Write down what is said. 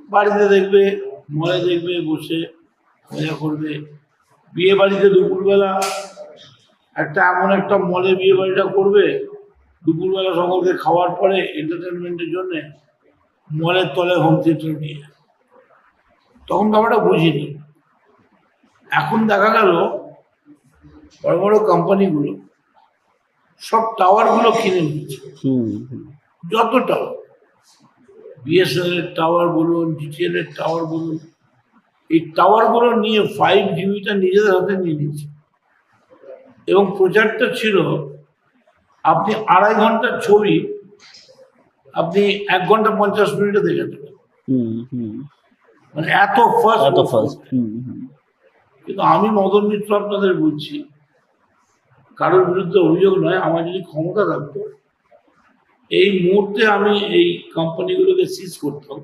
বাড়িতে দেখবে, মলে দেখবে, বসে মজা করবে। বিয়ে বাড়িতে দুপুরবেলা এমন একটা মলে বিয়ে বাড়িটা করবে, দুপুরবেলা সকলকে খাওয়ার পরে এন্টারটেনমেন্টের জন্য মলের তলে হোম থিয়েটার নিয়ে। তখন ব্যাপারটা বুঝিনি। এখন দেখা গেল বড় বড় কোম্পানিগুলো সব টাওয়ারগুলো কিনে নিচ্ছে। যত টাওয়ার, বিএসএনএল এর টাওয়ার বলুন, ডিটিএল এর টাওয়ার বলুন, এই টাওয়ারগুলো নিয়ে 5Gটা নিজেদের হাতে নিয়ে নিচ্ছে। এবং প্রচারটা ছিল আপনি 2.5 ঘন্টার ছবি আপনি 1 ঘন্টা 50 মিনিটে দেখে দেবেন। মানে এত ফাস্ট। কিন্তু আমি মদন মিত্র আপনাদের বলছি, কারোর বিরুদ্ধে অভিযোগ নয়, আমার যদি ক্ষমতা থাকতো এই মুহূর্তে আমি এই কোম্পানিগুলোকে সিজ করতাম।